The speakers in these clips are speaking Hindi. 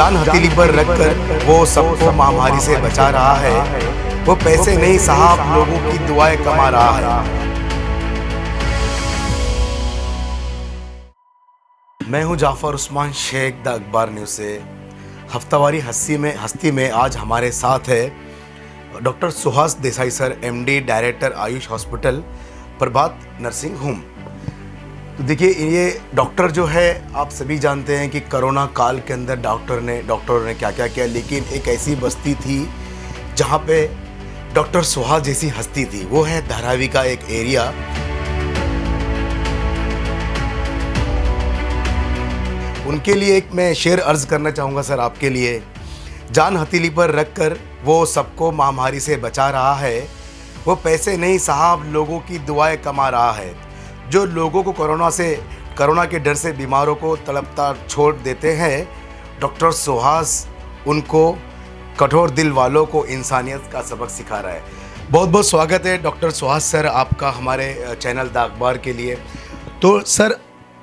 जान हथेली पर रखकर वो सबको महामारी से बचा रहा है। वो पैसे नहीं साहब, लोगों की दुआएं कमा रहा है। मैं हूं जाफर उस्मान शेख, द अखबार न्यूज़ से। हफ्तावारी हस्ती में आज हमारे साथ है doctor Suhas Desai sir, MD, director Ayush hospital, Prabhat nursing home. तो देखिए, ये डॉक्टर जो है, आप सभी जानते हैं कि कोरोना काल के अंदर डॉक्टरों ने क्या क्या किया, लेकिन एक ऐसी बस्ती थी जहाँ पे डॉक्टर सुहास जैसी हस्ती थी। वो है धारावी का एक एरिया। उनके लिए एक मैं शेर अर्ज करना चाहूँगा सर आपके लिए। जान हथेली पर रखकर वो सबको महामारी से बचा रहा है। वो पैसे नहीं साहब, लोगों की दुआएं कमा रहा है। जो लोगों को कोरोना के डर से बीमारों को तड़पता छोड़ देते हैं, डॉक्टर सुहास उनको कठोर दिल वालों को इंसानियत का सबक सिखा रहा है। बहुत बहुत स्वागत है डॉक्टर सुहास सर आपका हमारे चैनल द अखबार के लिए। तो सर,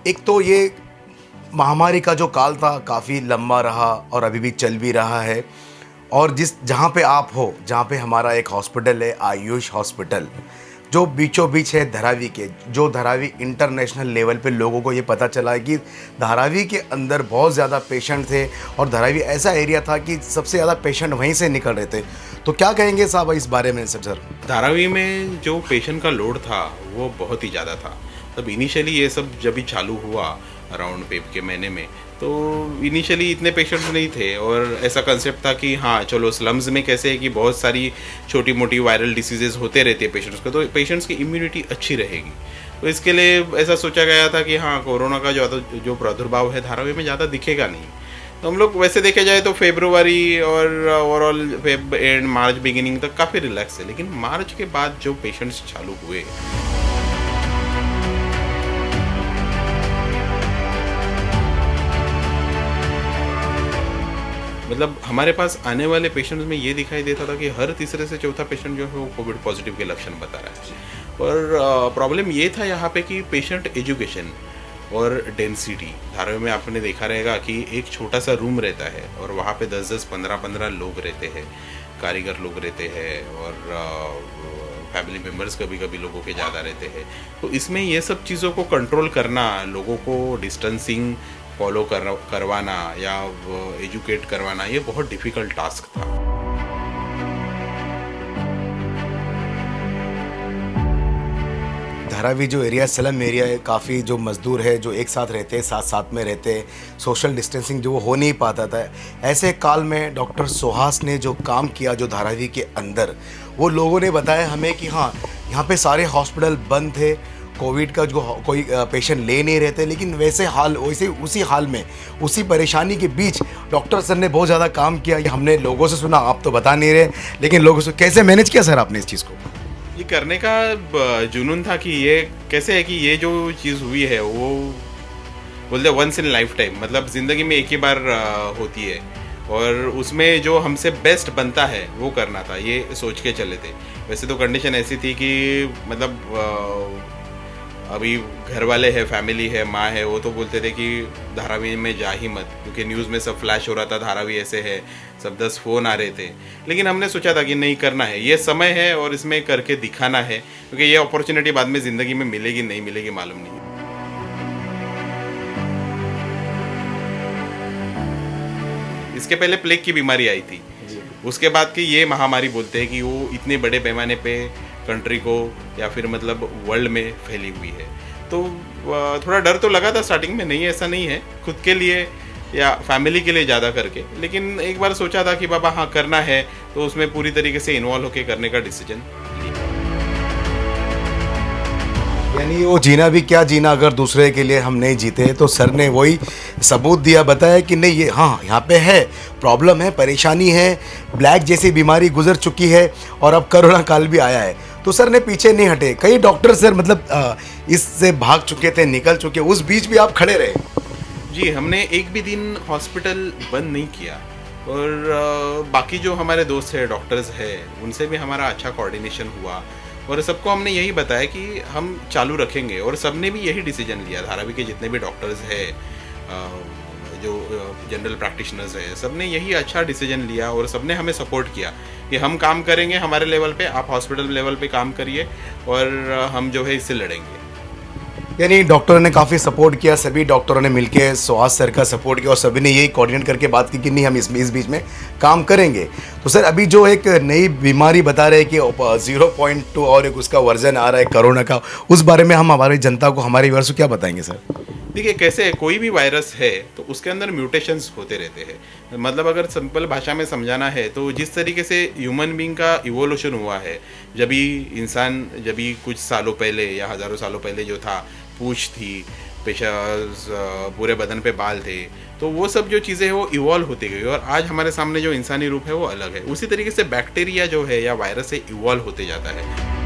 एक तो ये महामारी का जो काल था काफ़ी लंबा रहा और अभी भी चल भी रहा है। और जहाँ पे आप हो, जहाँ पे हमारा एक हॉस्पिटल है आयुष हॉस्पिटल, जो बीचों बीच है धारावी के, जो धारावी इंटरनेशनल लेवल पे लोगों को ये पता चला है कि धारावी के अंदर बहुत ज़्यादा पेशेंट थे और धारावी ऐसा एरिया था कि सबसे ज़्यादा पेशेंट वहीं से निकल रहे थे। तो क्या कहेंगे साहब इस बारे में सर? धारावी में जो पेशेंट का लोड था वो बहुत ही ज़्यादा था। तब इनिशियली ये सब जब भी चालू हुआ अराउंड फेब के महीने में, तो इनिशियली इतने पेशेंट्स नहीं थे और ऐसा कंसेप्ट था कि हाँ चलो स्लम्स में कैसे है कि बहुत सारी छोटी मोटी वायरल डिसीजेज होते रहते हैं पेशेंट्स को, तो पेशेंट्स की इम्यूनिटी अच्छी रहेगी। तो इसके लिए ऐसा सोचा गया था कि हाँ कोरोना का जो प्रादुर्भाव है धारावी में ज़्यादा दिखेगा नहीं। तो हम लोग वैसे देखे जाए तो फरवरी और overall Feb and March beginning तक काफ़ी रिलैक्स है, लेकिन मार्च के बाद जो पेशेंट्स चालू हुए, मतलब हमारे पास आने वाले पेशेंट्स में ये दिखाई देता था कि हर तीसरे से चौथा पेशेंट जो है वो कोविड पॉजिटिव के लक्षण बता रहा है। और प्रॉब्लम ये था यहाँ पे कि पेशेंट एजुकेशन और डेंसिटी, धारावी में आपने देखा रहेगा कि एक छोटा सा रूम रहता है और वहाँ पे 10-10, 15-15 लोग रहते हैं, कारीगर लोग रहते हैं और फैमिली मेम्बर्स कभी कभी लोगों के ज़्यादा रहते हैं। तो इसमें ये सब चीज़ों को कंट्रोल करना, लोगों को डिस्टेंसिंग फॉलो करवाना या एजुकेट करवाना, ये बहुत डिफ़िकल्ट टास्क था। धारावी जो एरिया स्लम एरिया है, काफ़ी जो मज़दूर है जो एक साथ रहते हैं, साथ में रहते हैं, सोशल डिस्टेंसिंग जो वो हो नहीं पाता था। ऐसे काल में डॉक्टर सुहास ने जो काम किया जो धारावी के अंदर, वो लोगों ने बताया हमें कि हाँ यहाँ पे सारे हॉस्पिटल बंद थे, कोविड का जो कोई पेशेंट ले नहीं रहते, लेकिन वैसे उसी हाल में, उसी परेशानी के बीच डॉक्टर सर ने बहुत ज़्यादा काम किया। ये हमने लोगों से सुना, आप तो बता नहीं रहे, लेकिन लोगों से कैसे मैनेज किया सर आपने इस चीज़ को? ये करने का जुनून था कि ये कैसे है कि ये जो चीज़ हुई है वो बोलते वंस इन लाइफ टाइम, मतलब ज़िंदगी में एक ही बार होती है और उसमें जो हमसे बेस्ट बनता है वो करना था, ये सोच के चले थे। वैसे तो कंडीशन ऐसी थी कि मतलब अभी घर वाले हैं, फैमिली है, माँ है, वो तो बोलते थे कि धारावी में जा ही मत, क्योंकि न्यूज़ में सब फ्लैश हो रहा था धारावी ऐसे है, सब 10 फ़ोन आ रहे थे। लेकिन हमने सोचा था कि नहीं, करना है, ये समय है और इसमें करके दिखाना है, क्योंकि ये अपॉर्चुनिटी बाद में ज़िंदगी में मिलेगी नहीं मिलेगी मालूम नहीं। इसके पहले प्लेग की बीमारी आई थी, उसके बाद की ये महामारी बोलते हैं कि वो इतने बड़े पैमाने पे कंट्री को या फिर मतलब वर्ल्ड में फैली हुई है। तो थोड़ा डर तो लगा था स्टार्टिंग में, नहीं ऐसा नहीं है, खुद के लिए या फैमिली के लिए ज़्यादा करके, लेकिन एक बार सोचा था कि बाबा हाँ करना है, तो उसमें पूरी तरीके से इन्वॉल्व होकर करने का डिसीजन। यानी वो जीना भी क्या जीना अगर दूसरे के लिए हम नहीं जीते। तो सर ने वही सबूत दिया, बताया कि नहीं ये हाँ यहाँ पे है, प्रॉब्लम है, परेशानी है, ब्लैक जैसी बीमारी गुजर चुकी है और अब कोरोना काल भी आया है। तो सर ने पीछे नहीं हटे। कई डॉक्टर सर मतलब इससे भाग चुके थे, निकल चुके, उस बीच भी आप खड़े रहे। जी, हमने एक भी दिन हॉस्पिटल बंद नहीं किया और बाकी जो हमारे दोस्त हैं, डॉक्टर्स हैं, उनसे भी हमारा अच्छा कोऑर्डिनेशन हुआ और सबको हमने यही बताया कि हम चालू रखेंगे और सबने भी यही डिसीजन लिया। धारावी के जितने भी डॉक्टर्स हैं, जो जनरल प्रैक्टिशनर्स है, सबने यही अच्छा डिसीजन लिया और सबने हमें सपोर्ट किया कि हम काम करेंगे हमारे लेवल पे, आप हॉस्पिटल लेवल पे काम करिए और हम जो है इससे लड़ेंगे। यानी डॉक्टरों ने काफ़ी सपोर्ट किया, सभी डॉक्टरों ने मिलकर सुहास सर का सपोर्ट किया और सभी ने यही कोऑर्डिनेट करके बात की कि नहीं हम इस बीच में काम करेंगे। तो सर अभी जो एक नई बीमारी बता रहे हैं कि 0.2 और एक उसका वर्जन आ रहा है कोरोना का, उस बारे में हम हमारी जनता को, हमारे व्यूअर्स को क्या बताएंगे सर? देखिए कैसे है, कोई भी वायरस है तो उसके अंदर म्यूटेशंस होते रहते हैं। मतलब अगर सिंपल भाषा में समझाना है तो जिस तरीके से ह्यूमन बीइंग का इवोल्यूशन हुआ है, जब भी कुछ सालों पहले या हज़ारों सालों पहले जो था, पूंछ थी, पेशा, पूरे बदन पे बाल थे, तो वो सब जो चीज़ें हैं वो इवॉल्व होती गई और आज हमारे सामने जो इंसानी रूप है वो अलग है। उसी तरीके से बैक्टीरिया जो है या वायरस है इवॉल्व होते जाता है,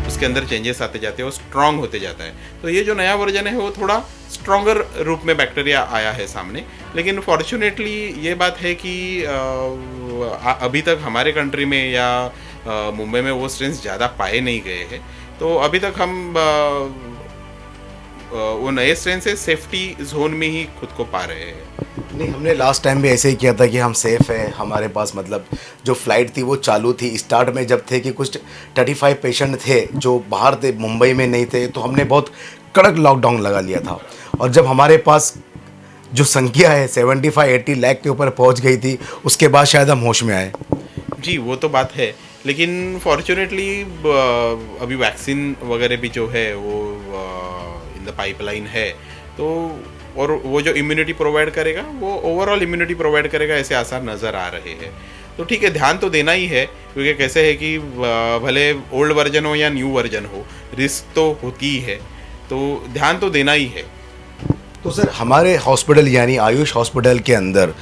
उसके अंदर चेंजेस आते जाते हैं और स्ट्रांग होते जाता है। तो ये जो नया वर्जन है वो थोड़ा स्ट्रॉन्गर रूप में बैक्टीरिया आया है सामने। लेकिन फॉर्चुनेटली ये बात है कि अभी तक हमारे कंट्री में या मुंबई में वो स्ट्रेन्स ज़्यादा पाए नहीं गए हैं। तो अभी तक हम वो नए स्ट्रेन से सेफ्टी जोन में ही खुद को पा रहे हैं। नहीं, हमने लास्ट टाइम भी ऐसे ही किया था कि हम सेफ़ हैं, हमारे पास मतलब जो फ़्लाइट थी वो चालू थी। स्टार्ट में जब थे कि कुछ 35 पेशेंट थे जो बाहर थे, मुंबई में नहीं थे, तो हमने बहुत कड़क लॉकडाउन लगा लिया था। और जब हमारे पास जो संख्या है 75-80 लाख के ऊपर पहुंच गई थी, उसके बाद शायद हम होश में आए। जी वो तो बात है, लेकिन फॉर्चुनेटली अभी वैक्सीन वगैरह भी जो है वो इन द पाइपलाइन है। तो और वो जो इम्यूनिटी प्रोवाइड करेगा वो ओवरऑल इम्यूनिटी प्रोवाइड करेगा, ऐसे आसार नज़र आ रहे हैं। तो ठीक है, ध्यान तो देना ही है, क्योंकि कैसे है कि भले ओल्ड वर्जन हो या न्यू वर्जन हो, रिस्क तो होती ही है, तो ध्यान तो देना ही है। तो सर हमारे हॉस्पिटल यानी आयुष हॉस्पिटल के अंदर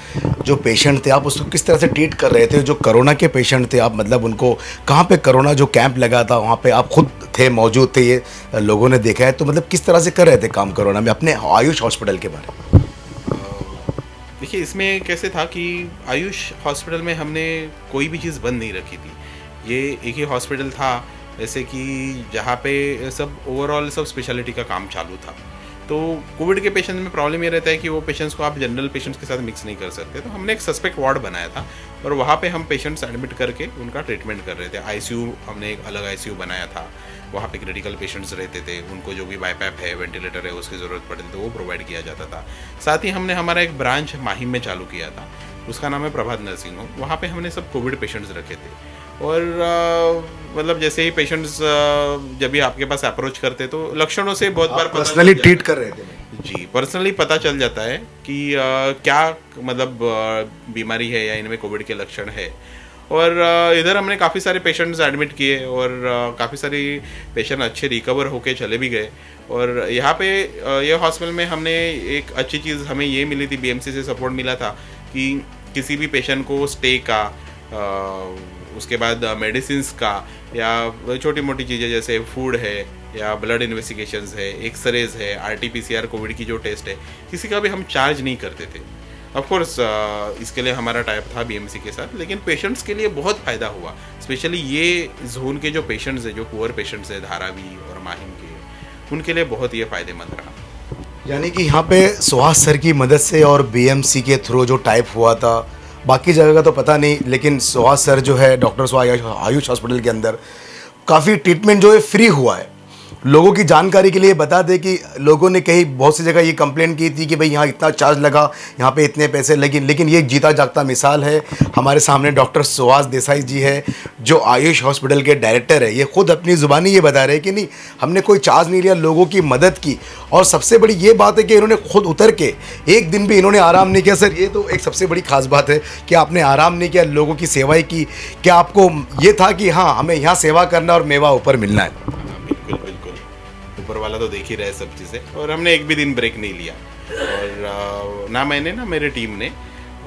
जो पेशेंट थे, आप उसको किस तरह से ट्रीट कर रहे थे? जो कोरोना के पेशेंट थे, आप मतलब उनको कहाँ पे कोरोना जो कैंप लगा था वहाँ पे आप खुद थे, मौजूद थे, ये लोगों ने देखा है, तो मतलब किस तरह से कर रहे थे काम कोरोना में अपने आयुष हॉस्पिटल के बारे में? देखिए इसमें कैसे था कि आयुष हॉस्पिटल में हमने कोई भी चीज़ बंद नहीं रखी थी। ये एक ही हॉस्पिटल था जैसे कि जहाँ पे सब ओवरऑल सब स्पेशलिटी का काम चालू था। तो कोविड के पेशेंट में प्रॉब्लम ये रहता है कि वो पेशेंट्स को आप जनरल पेशेंट्स के साथ मिक्स नहीं कर सकते। तो हमने एक सस्पेक्ट वार्ड बनाया था और वहाँ पे हम पेशेंट्स एडमिट करके उनका ट्रीटमेंट कर रहे थे। आईसीयू हमने एक अलग आईसीयू बनाया था, वहाँ पे क्रिटिकल पेशेंट्स रहते थे, उनको जो भी बाईपैप है, वेंटिलेटर है, उसकी ज़रूरत पड़ती तो वो प्रोवाइड किया जाता था। साथ ही हमने हमारा एक ब्रांच माहिम में चालू किया था, उसका नाम है प्रभात नर्सिंग होम। वहाँ पे हमने सब कोविड पेशेंट्स रखे थे और मतलब जैसे ही पेशेंट्स जब भी आपके पास अप्रोच करते तो लक्षणों से बहुत बार पर्सनली ट्रीट कर रहे थे? जी, पर्सनली पता चल जाता है कि क्या मतलब बीमारी है या इनमें कोविड के लक्षण है। और इधर हमने काफ़ी सारे पेशेंट्स एडमिट किए और काफ़ी सारे पेशेंट अच्छे रिकवर होके चले भी गए। और यहाँ पे ये हॉस्पिटल में हमने एक अच्छी चीज़ हमें ये मिली थी, बीएमसी से सपोर्ट मिला था कि किसी भी पेशेंट को स्टे का, उसके बाद मेडिसिन्स का या छोटी मोटी चीज़ें जैसे फूड है या ब्लड इन्वेस्टिगेशंस है, एक्सरेज है, आरटीपीसीआर कोविड की जो टेस्ट है, किसी का भी हम चार्ज नहीं करते थे। ऑफ कोर्स इसके लिए हमारा टाइप था बीएमसी के साथ, लेकिन पेशेंट्स के लिए बहुत फ़ायदा हुआ। स्पेशली ये जोन के जो पेशेंट्स हैं, जो पुअर पेशेंट्स हैं धारावी और माहिम के, उनके लिए बहुत ये फ़ायदेमंद रहा। यानी कि यहाँ पे सुहास सर की मदद से और बीएमसी के थ्रू जो टाइप हुआ था, बाकी जगह का तो पता नहीं, लेकिन सुहास सर जो है डॉक्टर आयुष हॉस्पिटल के अंदर काफ़ी ट्रीटमेंट जो है फ्री हुआ है। लोगों की जानकारी के लिए बता दें कि लोगों ने कहीं बहुत सी जगह ये कंप्लेंट की थी कि भाई यहाँ इतना चार्ज लगा, यहाँ पे इतने पैसे लगे, लेकिन ये एक जीता जागता मिसाल है। हमारे सामने डॉक्टर सुहास देसाई जी है जो आयुष हॉस्पिटल के डायरेक्टर है, ये खुद अपनी ज़ुबानी ये बता रहे हैं कि नहीं हमने कोई चार्ज नहीं लिया, लोगों की मदद की। और सबसे बड़ी ये बात है कि इन्होंने खुद उतर के एक दिन भी इन्होंने आराम नहीं किया। सर ये तो एक सबसे बड़ी खास बात है कि आपने आराम नहीं किया, लोगों की सेवाएँ की। क्या आपको ये था कि हाँ हमें यहाँ सेवा करना और मेवा ऊपर मिलना है? ऊपर वाला तो देख ही रहे सब चीज़ें, और हमने एक भी दिन ब्रेक नहीं लिया, और ना मैंने ना मेरे टीम ने,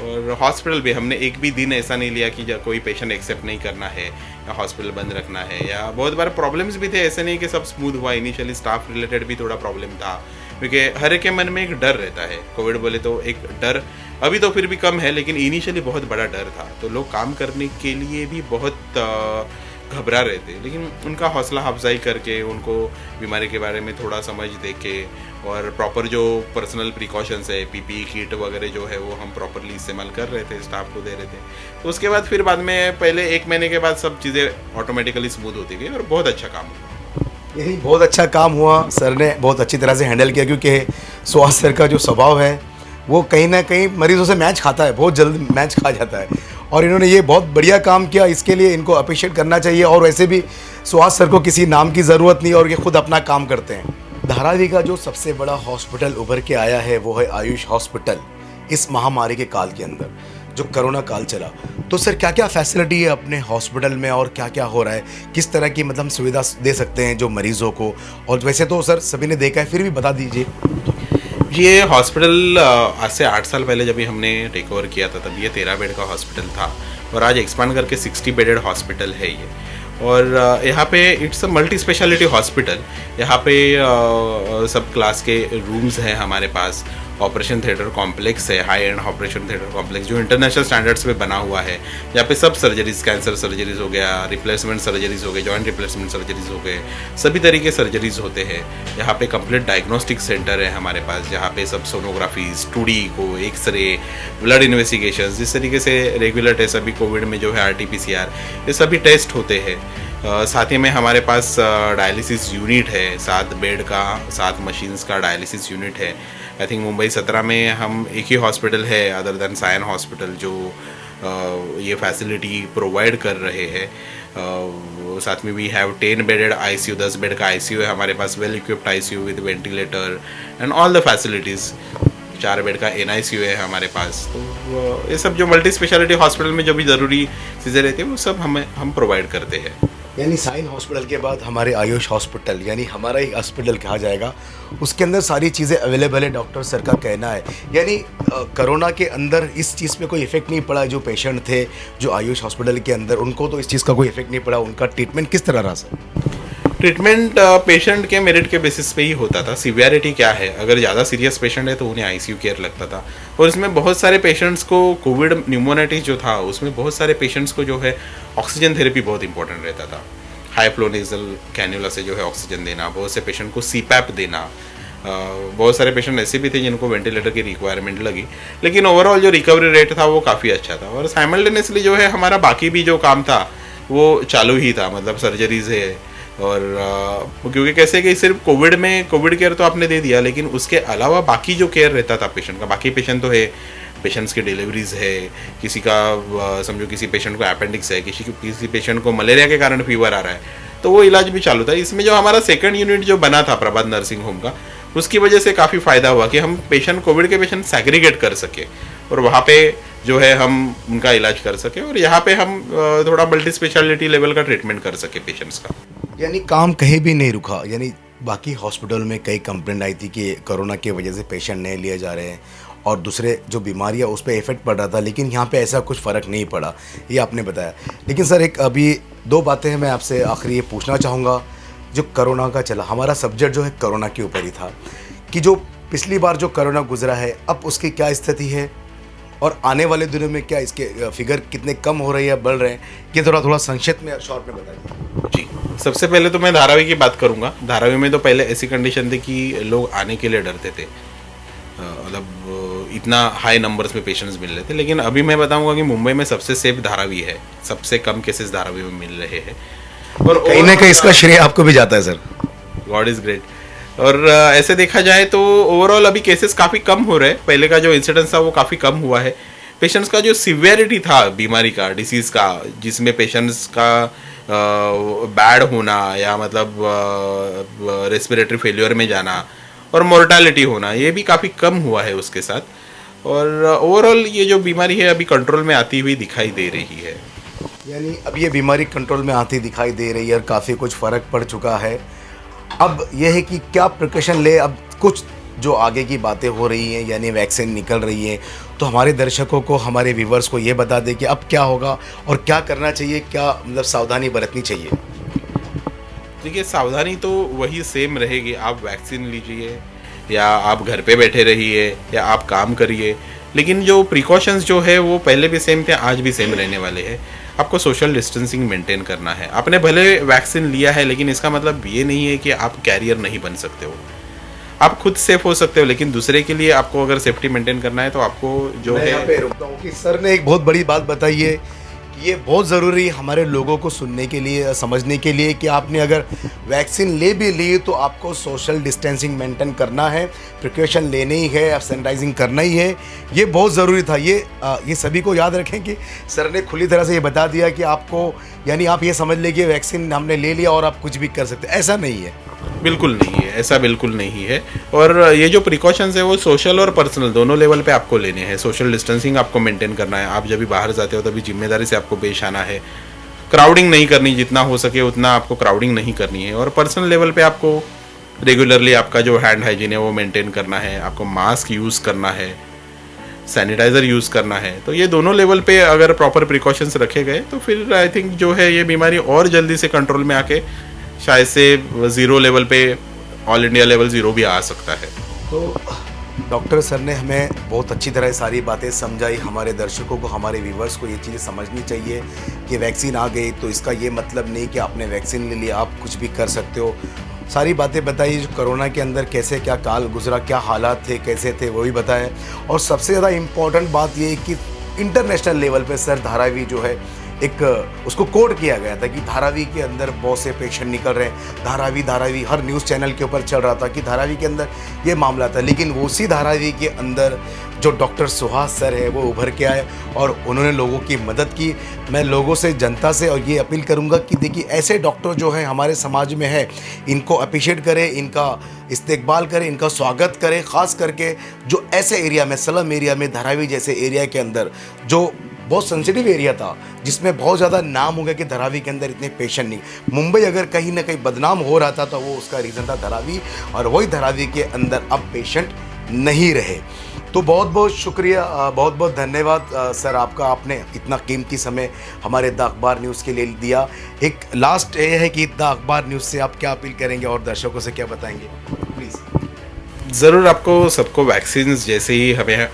और हॉस्पिटल भी हमने एक भी दिन ऐसा नहीं लिया कि कोई पेशेंट एक्सेप्ट नहीं करना है या हॉस्पिटल बंद रखना है। या बहुत बार प्रॉब्लम्स भी थे, ऐसे नहीं कि सब स्मूथ हुआ। इनिशियली स्टाफ रिलेटेड भी थोड़ा प्रॉब्लम था, क्योंकि हर एक के मन में एक डर रहता है। कोविड बोले तो एक डर अभी तो फिर भी कम है, लेकिन इनिशियली बहुत बड़ा डर था। तो लोग काम करने के लिए भी बहुत घबरा रहे थे, लेकिन उनका हौसला अफजाई करके उनको बीमारी के बारे में थोड़ा समझ दे के और प्रॉपर जो पर्सनल प्रिकॉशंस है, पीपीई किट वगैरह जो है वो हम प्रॉपरली इस्तेमाल कर रहे थे, स्टाफ को दे रहे थे। तो उसके बाद फिर बाद में पहले 1 महीने के बाद सब चीज़ें ऑटोमेटिकली स्मूथ होती गई और बहुत अच्छा काम हुआ। यही बहुत अच्छा काम हुआ, सर ने बहुत अच्छी तरह से हैंडल किया, क्योंकि सुहास सर का जो स्वभाव है वो कहीं ना कहीं मरीजों से मैच खाता है, बहुत जल्द मैच खा जाता है, और इन्होंने ये बहुत बढ़िया काम किया, इसके लिए इनको अप्रिशिएट करना चाहिए। और वैसे भी सुहास सर को किसी नाम की ज़रूरत नहीं, और ये खुद अपना काम करते हैं। धारावी का जो सबसे बड़ा हॉस्पिटल उभर के आया है वो है आयुष हॉस्पिटल। इस महामारी के काल के अंदर जो कोरोना काल चला, तो सर क्या क्या फैसिलिटी है अपने हॉस्पिटल में और क्या क्या हो रहा है, किस तरह की मतलब सुविधा दे सकते हैं जो मरीजों को? और वैसे तो सर सभी ने देखा है, फिर भी बता दीजिए। ये हॉस्पिटल आज से 8 साल पहले जब भी हमने टेक ओवर किया था तब ये 13 बेड का हॉस्पिटल था, और आज एक्सपांड करके 60 बेडेड हॉस्पिटल है ये। और यहाँ पे it's a multi speciality hospital. यहाँ पे सब क्लास के रूम्स हैं हमारे पास, ऑपरेशन थिएटर कॉम्प्लेक्स है, high and operation theatre complex जो इंटरनेशनल स्टैंडर्ड्स पे बना हुआ है। यहाँ पे सब सर्जरीज, कैंसर सर्जरीज हो गया, रिप्लेसमेंट सर्जरीज हो गए, जॉइंट रिप्लेसमेंट सर्जरीज हो गए, सभी तरीके सर्जरीज होते हैं। यहाँ पे कंप्लीट डायग्नोस्टिक सेंटर है हमारे पास, जहाँ पे सब सोनोग्राफीज, टूडी को, एक्सरे, ब्लड इन्वेस्टिगेशन, जिस तरीके से रेगुलर टेस्ट अभी कोविड में जो है RT-PCR, ये सभी टेस्ट होते हैं। साथ ही में हमारे पास डायलिसिस यूनिट है, 7 बेड का, 7 मशीन्स का डायलिसिस यूनिट है। आई थिंक मुंबई 17 में हम एक ही हॉस्पिटल है अदर देन सायन हॉस्पिटल जो ये फैसिलिटी प्रोवाइड कर रहे हैं। साथ में we have 10 bedded ICU, 10 bed का ICU है हमारे पास, well equipped ICU with ventilator and all the facilities. 4 bed का NICU है हमारे पास। तो ये सब जो मल्टी स्पेशलिटी हॉस्पिटल में जो भी ज़रूरी चीज़ें रहती है वो सब हम प्रोवाइड करते हैं। यानी साइन हॉस्पिटल के बाद हमारे आयुष हॉस्पिटल, यानी हमारा ही हॉस्पिटल कहा जाएगा, उसके अंदर सारी चीज़ें अवेलेबल है, डॉक्टर सर का कहना है। यानी कोरोना के अंदर इस चीज़ पे कोई इफेक्ट नहीं पड़ा। जो पेशेंट थे जो आयुष हॉस्पिटल के अंदर, उनको तो इस चीज़ का कोई इफेक्ट नहीं पड़ा। उनका ट्रीटमेंट किस तरह रहा सर? ट्रीटमेंट पेशेंट के मेरिट के बेसिस पे ही होता था। सीवियरिटी क्या है, अगर ज़्यादा सीरियस पेशेंट है तो उन्हें ICU केयर लगता था, और इसमें बहुत सारे पेशेंट्स को कोविड न्यूमोनाइटिस जो था उसमें बहुत सारे पेशेंट्स को जो है ऑक्सीजन थेरेपी बहुत इंपॉर्टेंट रहता था। हाई फ्लो नेजल कैन्यूला से जो है ऑक्सीजन देना, बहुत से पेशेंट को CPAP देना, बहुत सारे पेशेंट ऐसे भी थे जिनको वेंटिलेटर की रिक्वायरमेंट लगी, लेकिन ओवरऑल जो रिकवरी रेट था वो काफ़ी अच्छा था। और साइमल्टेनियसली जो है हमारा बाकी भी जो काम था वो चालू ही था, मतलब सर्जरीज है। और क्योंकि कैसे कि सिर्फ कोविड केयर तो आपने दे दिया, लेकिन उसके अलावा बाकी जो केयर रहता था पेशेंट का, बाकी पेशेंट तो है, पेशेंट्स की डिलीवरीज है, किसी का समझो किसी पेशेंट को अपेंडिक्स है, किसी पेशेंट को मलेरिया के कारण फीवर आ रहा है, तो वो इलाज भी चालू था। इसमें जो हमारा सेकंड यूनिट जो बना था प्रभात नर्सिंग होम का, उसकी वजह से काफ़ी फ़ायदा हुआ कि हम कोविड के पेशेंट सैग्रीगेट कर सके और वहाँ पे जो है हम उनका इलाज कर सके, और यहाँ पे हम थोड़ा मल्टी स्पेशलिटी लेवल का ट्रीटमेंट कर सके पेशेंट्स का। यानी काम कहीं भी नहीं रुका। यानी बाकी हॉस्पिटल में कई कंप्लेंट आई थी कि कोरोना की वजह से पेशेंट नहीं लिए जा रहे हैं और दूसरे जो बीमारियां उस पर इफेक्ट पड़ रहा था, लेकिन यहाँ पे ऐसा कुछ फ़र्क नहीं पड़ा, ये आपने बताया। लेकिन सर एक अभी 2 बातें मैं आपसे आखिरी ये पूछना चाहूँगा। जो कोरोना का चला, हमारा सब्जेक्ट जो है कोरोना के ऊपर ही था, कि जो पिछली बार जो कोरोना गुजरा है अब उसकी क्या स्थिति है, और आने वाले दिनों में क्या इसके फिगर कितने कम हो रहे हैं, बढ़ रहे हैं, ये थोड़ा संक्षिप्त में शॉर्ट में बताइए। जी, सबसे पहले तो मैं धारावी की बात करूंगा। धारावी में तो पहले ऐसी कंडीशन थी कि लोग आने के लिए डरते थे, मतलब इतना हाई नंबर्स में पेशेंट्स मिल रहे थे। लेकिन अभी मैं बताऊंगा कि मुंबई में सबसे सेफ धारावी है, सबसे कम केसेस धारावी में मिल रहे हैं, और कहीं ना कहीं इसका श्रेय आपको भी जाता है सर। God is great. और ऐसे देखा जाए तो ओवरऑल अभी केसेस काफ़ी कम हो रहे हैं, पहले का जो इंसिडेंस था वो काफ़ी कम हुआ है। पेशेंट्स का जो सिवियरिटी था बीमारी का, डिसीज़ का, जिसमें पेशेंट्स का बैड होना या मतलब रेस्पिरेटरी फेलियर में जाना और मोर्टालिटी होना, ये भी काफ़ी कम हुआ है उसके साथ। और ओवरऑल ये जो बीमारी है अभी कंट्रोल में आती हुई दिखाई दे रही है। यानी अब ये बीमारी कंट्रोल में आती दिखाई दे रही है और काफ़ी कुछ फ़र्क पड़ चुका है। अब यह है कि क्या प्रिकॉशन ले। अब कुछ जो आगे की बातें हो रही हैं, यानी वैक्सीन निकल रही है, तो हमारे दर्शकों को, हमारे व्यूवर्स को ये बता दें कि अब क्या होगा और क्या करना चाहिए, क्या मतलब सावधानी बरतनी चाहिए। देखिए, सावधानी तो वही सेम रहेगी, आप वैक्सीन लीजिए या आप घर पे बैठे रहिए या आप काम करिए, लेकिन जो प्रिकॉशंस जो है वो पहले भी सेम थे, आज भी सेम रहने वाले हैं। आपको सोशल डिस्टेंसिंग मेंटेन करना है। आपने भले वैक्सीन लिया है, लेकिन इसका मतलब ये नहीं है कि आप कैरियर नहीं बन सकते हो। आप खुद सेफ हो सकते हो, लेकिन दूसरे के लिए आपको अगर सेफ्टी मेंटेन करना है तो आपको जो मैं है यहाँ पे रुकता हूँ कि सर ने एक बहुत बड़ी बात बताई है कि ये बहुत ज़रूरी है हमारे लोगों को सुनने के लिए, समझने के लिए कि आपने अगर वैक्सीन ले भी ली तो आपको सोशल डिस्टेंसिंग मेंटेन करना है, प्रिकॉशन लेने ही है, सैनिटाइजिंग करना ही है। ये बहुत ज़रूरी था। ये सभी को याद रखें कि सर ने खुली तरह से ये बता दिया कि आपको, यानी आप ये समझ लें कि वैक्सीन हमने ले लिया और आप कुछ भी कर सकते, ऐसा नहीं है। बिल्कुल नहीं है, ऐसा बिल्कुल नहीं है। और ये जो प्रिकॉशंस है वो सोशल और पर्सनल दोनों लेवल पे आपको लेने हैं। सोशल डिस्टेंसिंग आपको मेंटेन करना है। आप जब भी बाहर जाते हो तभी जिम्मेदारी से आपको पेश आना है। क्राउडिंग नहीं करनी, जितना हो सके उतना आपको क्राउडिंग नहीं करनी है। और पर्सनल लेवल पे आपको रेगुलरली आपका जो हैंड हाइजीन है वो मेंटेन करना है। आपको मास्क यूज़ करना है, सैनिटाइज़र यूज़ करना है। तो ये दोनों लेवल पे अगर प्रॉपर प्रिकॉशंस रखे गए तो फिर आई थिंक जो है ये बीमारी और जल्दी से कंट्रोल में आके शायद से 0 लेवल पे ऑल इंडिया लेवल 0 भी आ सकता है। तो डॉक्टर सर ने हमें बहुत अच्छी तरह सारी बातें समझाई। हमारे दर्शकों को, हमारे व्यूवर्स को ये चीज़ें समझनी चाहिए कि वैक्सीन आ गई तो इसका ये मतलब नहीं कि आपने वैक्सीन ले लिया आप कुछ भी कर सकते हो। सारी बातें बताई, जो कोरोना के अंदर कैसे क्या काल गुजरा, क्या हालात थे, कैसे थे, वो भी बताया। और सबसे ज़्यादा इम्पॉर्टेंट बात ये है कि इंटरनेशनल लेवल पे सर धारावी जो है एक उसको कोड किया गया था कि धारावी के अंदर बहुत से पेशेंट निकल रहे हैं। धारावी हर न्यूज़ चैनल के ऊपर चल रहा था कि धारावी के अंदर ये मामला था। लेकिन उसी धारावी के अंदर जो डॉक्टर सुहास सर है वो उभर के आए और उन्होंने लोगों की मदद की। मैं लोगों से, जनता से और ये अपील करूंगा कि देखिए ऐसे डॉक्टर जो हैं हमारे समाज में है, इनको अप्रिशिएट करें, इनका इस्तेकबाल करें, इनका स्वागत करें। ख़ास करके जो ऐसे एरिया में, स्लम एरिया में, धारावी जैसे एरिया के अंदर जो बहुत सेंसिटिव एरिया था, जिसमें बहुत ज़्यादा नाम हो गया कि धारावी के अंदर इतने पेशेंट नहीं। मुंबई अगर कहीं ना कहीं बदनाम हो रहा था तो वो उसका रीज़न था धारावी, और वही धारावी के अंदर अब पेशेंट नहीं रहे। तो बहुत बहुत शुक्रिया, बहुत बहुत धन्यवाद सर आपका। आपने इतना कीमती समय हमारे द अखबार न्यूज़ के लिए दिया। एक लास्ट ये है कि द अखबार न्यूज़ से आप क्या अपील करेंगे और दर्शकों से क्या बताएंगे, प्लीज़। ज़रूर आपको सबको वैक्सीन जैसे ही हमें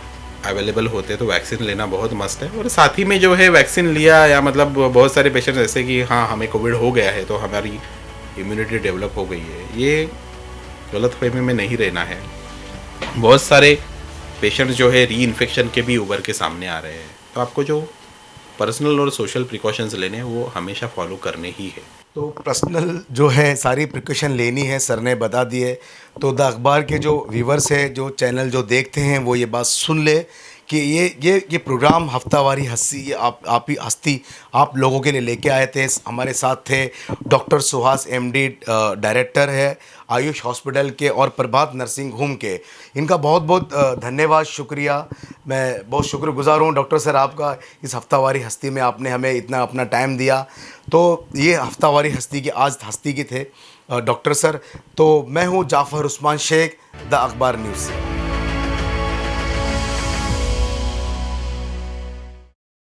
अवेलेबल होते हैं तो वैक्सीन लेना बहुत मस्त है। और साथ ही में जो है वैक्सीन लिया या मतलब बहुत सारे पेशेंट जैसे कि हाँ हमें कोविड हो गया है तो हमारी इम्यूनिटी डेवलप हो गई है, ये गलतफहमी में नहीं रहना है। बहुत सारे पेशेंट जो है री इन्फेक्शन के भी उभर के सामने आ रहे हैं। तो आपको जो पर्सनल और सोशल प्रिकॉशंस लेने हैं वो हमेशा फॉलो करने ही है। तो पर्सनल जो है सारी प्रिकॉशन लेनी है, सर ने बता दिए। तो द अखबार के जो व्यूवर्स है, जो चैनल जो देखते हैं, वो ये बात सुन ले कि ये प्रोग्राम हफ्तावारी हस्ती, ये आप ही हस्ती आप लोगों के लिए लेके आए थे। हमारे साथ थे डॉक्टर सुहास एमडी, डायरेक्टर है आयुष हॉस्पिटल के और प्रभात नर्सिंग होम के। इनका बहुत बहुत धन्यवाद, शुक्रिया। मैं बहुत शुक्रगुजार हूँ डॉक्टर सर आपका, इस हफ्तावारी हस्ती में आपने हमें इतना अपना टाइम दिया। तो ये हफ्तावारी हस्ती के आज हस्ती के थे डॉक्टर सर। तो मैं हूँ जाफ़र उस्मान शेख, द अखबार न्यूज़ से।